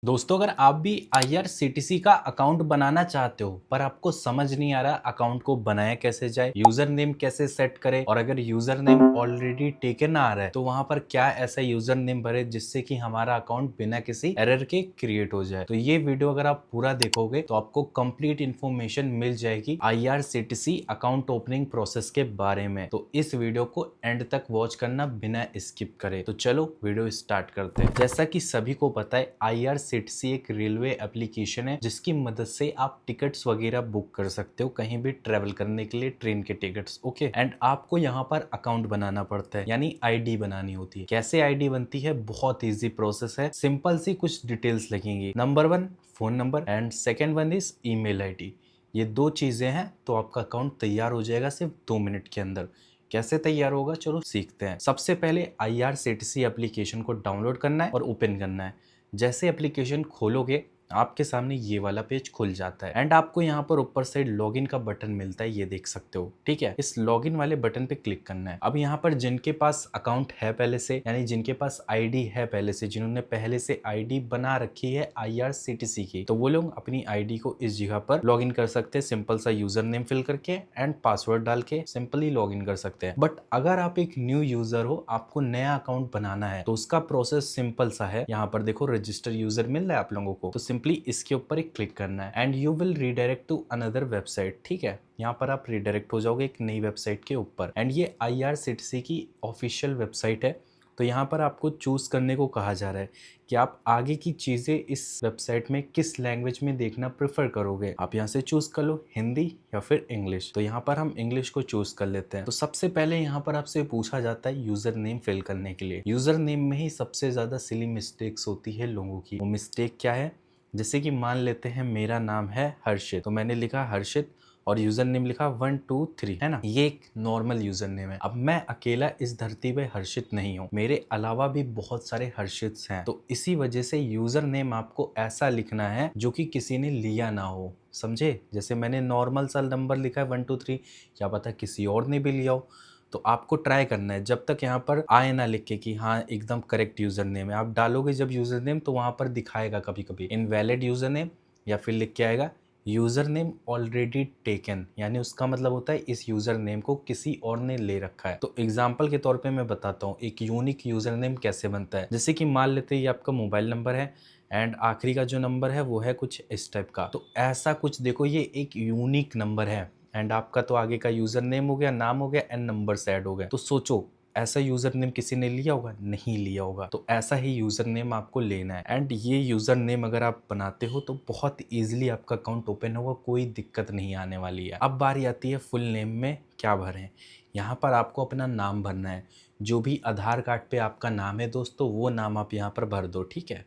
दोस्तों, अगर आप भी IRCTC का अकाउंट बनाना चाहते हो पर आपको समझ नहीं आ रहा अकाउंट को बनाया कैसे जाए, यूजर नेम कैसे सेट करें और अगर यूजर नेम ऑलरेडी टेकन आ रहा है तो वहां पर क्या ऐसा यूजर नेम भरे जिससे कि हमारा अकाउंट बिना किसी एरर के क्रिएट हो जाए। तो ये वीडियो अगर आप पूरा देखोगे तो आपको कंप्लीट इन्फॉर्मेशन मिल जाएगी IRCTC अकाउंट ओपनिंग प्रोसेस के बारे में। तो इस वीडियो को एंड तक वॉच करना बिना स्किप करे। तो चलो वीडियो स्टार्ट करते हैं। जैसा कि सभी को पता है IRCTC एक रेलवे एप्लीकेशन है जिसकी मदद से आप टिकट्स वगैरह बुक कर सकते हो कहीं भी ट्रेवल करने के लिए, ट्रेन के टिकट्स। ओके, एंड आपको यहाँ पर अकाउंट बनाना पड़ता है यानी आईडी बनानी होती है। कैसे आईडी बनती है? बहुत इजी प्रोसेस है। सिंपल सी कुछ डिटेल्स लगेंगी। Number 1 phone number and second one is email ID. ये दो चीजें हैं तो आपका अकाउंट तैयार हो जाएगा सिर्फ 2 मिनट के अंदर। कैसे तैयार होगा चलो सीखते हैं। सबसे पहले IRCTC एप्लीकेशन को डाउनलोड करना है और ओपन करना है। जैसे एप्लीकेशन खोलोगे आपके सामने ये वाला पेज खुल जाता है एंड आपको यहाँ पर ऊपर साइड लॉगिन का बटन मिलता है, ये देख सकते हो। ठीक है, इस लॉगिन वाले बटन पे क्लिक करना है। अब यहाँ पर जिनके पास अकाउंट है पहले से, यानी जिनके पास आईडी है पहले से, जिन्होंने पहले से आईडी बना रखी है IRCTC की, तो वो लोग अपनी आईडी को इस जगह पर लॉगिन कर सकते हैं। सिंपल सा यूजर नेम फिल करके एंड पासवर्ड डाल के सिंपली लॉगिन कर सकते हैं। बट अगर आप एक न्यू यूजर हो, आपको नया अकाउंट बनाना है, तो उसका प्रोसेस सिंपल सा है। यहाँ पर देखो रजिस्टर यूजर मिल रहा है आप लोगों को, तो सिंपली इसके ऊपर एक क्लिक करना है and you will redirect to another website. ठीक है, यहाँ पर आप रीडायरेक्ट हो जाओगे एक नई वेबसाइट के ऊपर एंड ये IRCTC की ऑफिशियल वेबसाइट है। तो यहाँ पर आपको चूज करने को कहा जा रहा है कि आप आगे की चीजें इस वेबसाइट में किस लैंग्वेज में देखना प्रेफर करोगे। आप यहाँ से चूज कर लो हिंदी या फिर इंग्लिश। तो यहाँ पर हम इंग्लिश को चूज कर लेते हैं। तो सबसे पहले यहाँ पर आपसे पूछा जाता है यूजर नेम फिल करने के लिए। यूजर नेम में ही सबसे ज्यादा सिली मिस्टेक्स होती है लोगों की। वो मिस्टेक क्या है? जैसे कि मान लेते हैं मेरा नाम है हर्षित, तो मैंने लिखा हर्षित और यूजर नेम लिखा 1 2 3, है ना। ये एक नॉर्मल यूजर नेम है। अब मैं अकेला इस धरती पे हर्षित नहीं हूँ, मेरे अलावा भी बहुत सारे हर्षित्स हैं। तो इसी वजह से यूजर नेम आपको ऐसा लिखना है जो कि किसी ने लिया ना हो, समझे। जैसे मैंने नॉर्मल सा नंबर लिखा है 1 2 3, क्या पता किसी और ने भी लिया हो। तो आपको ट्राई करना है जब तक यहाँ पर आए ना लिख के कि हाँ एकदम करेक्ट यूजर नेम है। आप डालोगे जब यूजर नेम तो वहां पर दिखाएगा कभी कभी इनवैलिड यूजर नेम, या फिर लिख के आएगा यूजर नेम ऑलरेडी टेकन, यानी उसका मतलब होता है इस यूजर नेम को किसी और ने ले रखा है। तो एग्जाम्पल के तौर पे मैं बताता हूँ एक यूनिक यूजर नेम कैसे बनता है। जैसे कि मान लेते हैं ये आपका मोबाइल नंबर है एंड आखिरी का जो नंबर है वो है कुछ इस टाइप का। तो ऐसा कुछ देखो, ये एक यूनिक नंबर है एंड आपका तो आगे का यूजर नेम हो गया, नाम हो गया एंड नंबर ऐड हो गया। तो सोचो ऐसा यूजर नेम किसी ने लिया होगा? नहीं लिया होगा। तो ऐसा ही यूजर नेम आपको लेना है एंड ये यूजर नेम अगर आप बनाते हो तो बहुत इजीली आपका अकाउंट ओपन होगा, कोई दिक्कत नहीं आने वाली है। अब बारी आती है फुल नेम में क्या भरें। यहाँ पर आपको अपना नाम भरना है, जो भी आधार कार्ड पे आपका नाम है दोस्तों वो नाम आप यहाँ पर भर दो। ठीक है,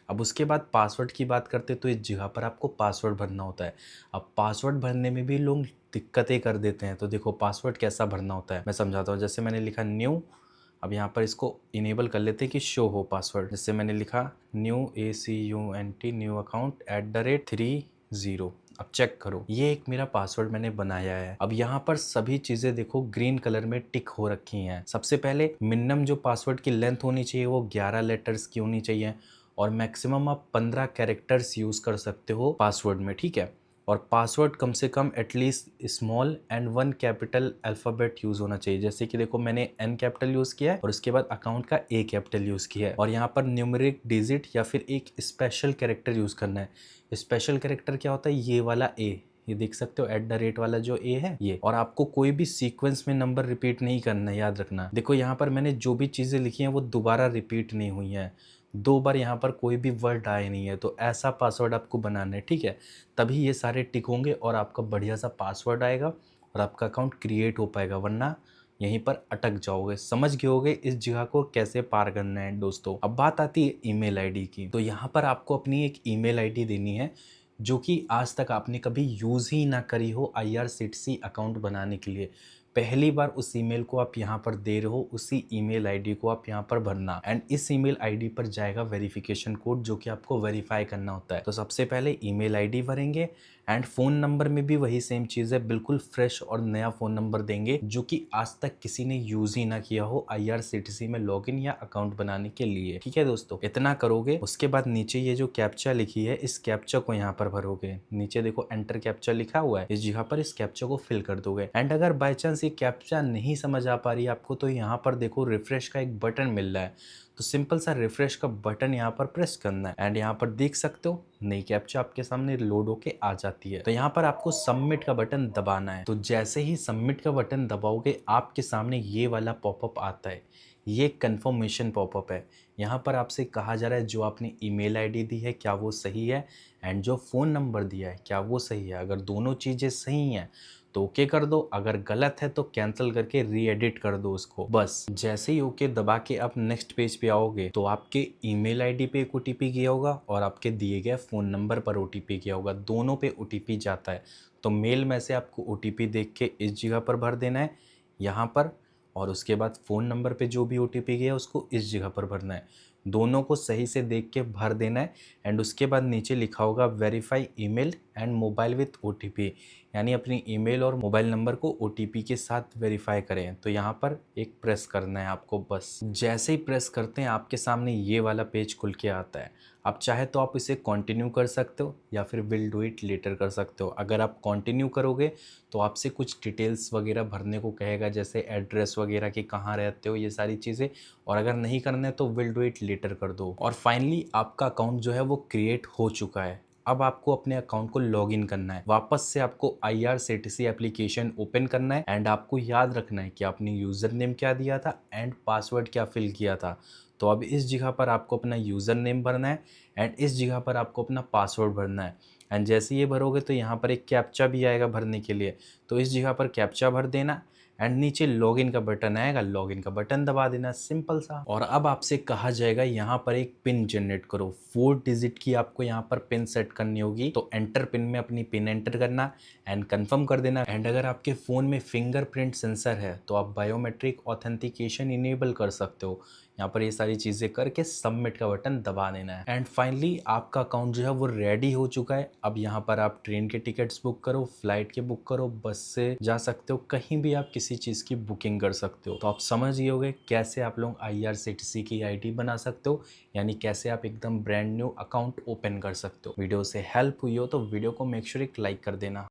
अब उसके बाद पासवर्ड की बात करते तो इस जगह पर आपको पासवर्ड भरना होता है। अब पासवर्ड भरने में भी लोग दिक्कतें कर देते हैं। तो देखो पासवर्ड कैसा भरना होता है मैं समझाता हूँ। जैसे मैंने लिखा न्यू, अब यहाँ पर इसको इनेबल कर लेते हैं कि शो हो पासवर्ड। जैसे मैंने लिखा न्यू ACUNT न्यू अकाउंट @30। अब चेक करो, ये एक मेरा पासवर्ड मैंने बनाया है। अब यहाँ पर सभी चीजें देखो ग्रीन कलर में टिक हो रखी हैं। सबसे पहले मिनिमम जो पासवर्ड की लेंथ होनी चाहिए वो 11 लेटर्स की होनी चाहिए और मैक्सिमम आप 15 कैरेक्टर्स यूज कर सकते हो पासवर्ड में। ठीक है, और पासवर्ड कम से कम at least small and 1 capital alphabet use होना चाहिए। जैसे कि देखो मैंने N कैपिटल यूज किया है और उसके बाद अकाउंट का A कैपिटल यूज किया है और यहाँ पर न्यूमेरिक डिजिट या फिर एक स्पेशल कैरेक्टर यूज करना है। स्पेशल कैरेक्टर क्या होता है? ये वाला A, ये देख सकते हो @ वाला जो A है ये। और आपको कोई भी सीक्वेंस में नंबर रिपीट नहीं करना है, याद रखना। देखो यहाँ पर मैंने जो भी चीजें लिखी हैं वो दोबारा रिपीट नहीं हुई हैं, 2 बार यहाँ पर कोई भी वर्ड आए नहीं है। तो ऐसा पासवर्ड आपको बनाना है। ठीक है, तभी ये सारे टिक होंगे और आपका बढ़िया सा पासवर्ड आएगा और आपका अकाउंट क्रिएट हो पाएगा, वरना यहीं पर अटक जाओगे। समझ गए होगे इस जगह को कैसे पार करना है दोस्तों। अब बात आती है ईमेल आईडी की। तो यहाँ पर आपको अपनी एक ईमेल आईडी देनी है जो कि आज तक आपने कभी यूज़ ही ना करी हो IRCTC अकाउंट बनाने के लिए। पहली बार उस ईमेल को आप यहाँ पर दे रहे हो, उसी ईमेल आईडी को आप यहाँ पर भरना एंड इस ईमेल आईडी पर जाएगा वेरिफिकेशन कोड जो कि आपको वेरीफाई करना होता है। तो सबसे पहले ईमेल आईडी भरेंगे एंड फ़ोन नंबर में भी वही सेम चीज़ है, बिल्कुल फ्रेश और नया फ़ोन नंबर देंगे जो कि आज तक किसी ने यूज़ ही ना किया हो IRCTC में लॉगिन या अकाउंट बनाने के लिए। ठीक है दोस्तों, इतना करोगे। उसके बाद नीचे ये जो कैप्चा लिखी है, इस कैप्चा को यहाँ पर भरोगे। नीचे देखो एंटर कैप्चा लिखा हुआ है, इस जगह पर इस कैप्चा को फिल कर दोगे। एंड अगर बाय चांस ये कैप्चा नहीं समझ आ पा रही है आपको, तो यहाँ पर देखो रिफ्रेश का एक बटन मिल रहा है, तो सिंपल सा रिफ्रेश का बटन यहाँ पर प्रेस करना है। एंड यहाँ पर देख सकते हो नई कैप्चा आपके सामने लोड होके आ जाती है। तो यहाँ पर आपको सबमिट का बटन दबाना है। तो जैसे ही सबमिट का बटन दबाओगे, आपके सामने ये वाला पॉपअप आता है। ये कंफर्मेशन पॉपअप है। यहाँ पर आपसे कहा जा रहा है जो आपने ईमेल आईडी दी है क्या वो सही है, एंड जो फ़ोन नंबर दिया है क्या वो सही है। अगर दोनों चीज़ें सही हैं तो ओके कर दो, अगर गलत है तो कैंसिल करके री एडिट कर दो उसको। बस जैसे ही ओके दबा के आप नेक्स्ट पेज पे आओगे, तो आपके ईमेल आईडी पे एक ओटीपी गया होगा और आपके दिए गए फ़ोन नंबर पर ओटीपी गया होगा। दोनों पे ओटीपी जाता है। तो मेल में से आपको ओटीपी देख के इस जगह पर भर देना है, यहाँ पर, और उसके बाद फ़ोन नंबर पे जो भी ओटीपी गया उसको इस जगह पर भरना है। दोनों को सही से देख के भर देना है। एंड उसके बाद नीचे लिखा होगा verify email and mobile with OTP, यानी अपनी ईमेल और मोबाइल नंबर को ओटीपी के साथ वेरीफाई करें। तो यहाँ पर एक प्रेस करना है आपको। बस जैसे ही प्रेस करते हैं आपके सामने ये वाला पेज खुल के आता है। आप चाहे तो आप इसे कंटिन्यू कर सकते हो या फिर विल डू इट लेटर कर सकते हो। अगर आप कंटिन्यू करोगे तो आपसे कुछ डिटेल्स वगैरह भरने को कहेगा, जैसे एड्रेस वगैरह कि कहाँ रहते हो, ये सारी चीज़ें। और अगर नहीं करना है तो विल डू इट लेटर कर दो। और फाइनली आपका अकाउंट जो है वो क्रिएट हो चुका है। अब आपको अपने अकाउंट को लॉगिन करना है। वापस से आपको IRCTC एप्लीकेशन ओपन करना है। एंड आपको याद रखना है कि आपने यूज़र नेम क्या दिया था एंड पासवर्ड क्या फिल किया था। तो अब इस जगह पर आपको अपना यूज़र नेम भरना है एंड इस जगह पर आपको अपना पासवर्ड भरना है। एंड जैसे ये भरोगे तो यहाँ पर एक कैप्चा भी आएगा भरने के लिए, तो इस जगह पर कैप्चा भर देना। एंड नीचे लॉगिन का बटन आएगा, लॉगिन का बटन दबा देना, सिंपल सा। और अब आपसे कहा जाएगा यहाँ पर एक पिन जनरेट करो। 4 डिजिट की आपको यहाँ पर पिन सेट करनी होगी। तो एंटर पिन में अपनी पिन एंटर करना एंड कंफर्म कर देना। एंड अगर आपके फ़ोन में फिंगरप्रिंट सेंसर है तो आप बायोमेट्रिक ऑथेंटिकेशन इनेबल कर सकते हो। यहाँ पर ये सारी चीज़ें करके सबमिट का बटन दबा देना है। एंड फाइनली आपका अकाउंट जो है वो रेडी हो चुका है। अब यहाँ पर आप ट्रेन के टिकट्स बुक करो, फ्लाइट के बुक करो, बस से जा सकते हो, कहीं भी आप किसी चीज़ की बुकिंग कर सकते हो। तो आप समझ गए होगे कैसे आप लोग IRCTC की आईडी बना सकते हो, यानी कैसे आप एकदम ब्रांड न्यू अकाउंट ओपन कर सकते हो। वीडियो से हेल्प हुई हो तो वीडियो को मेक श्योर एक लाइक कर देना।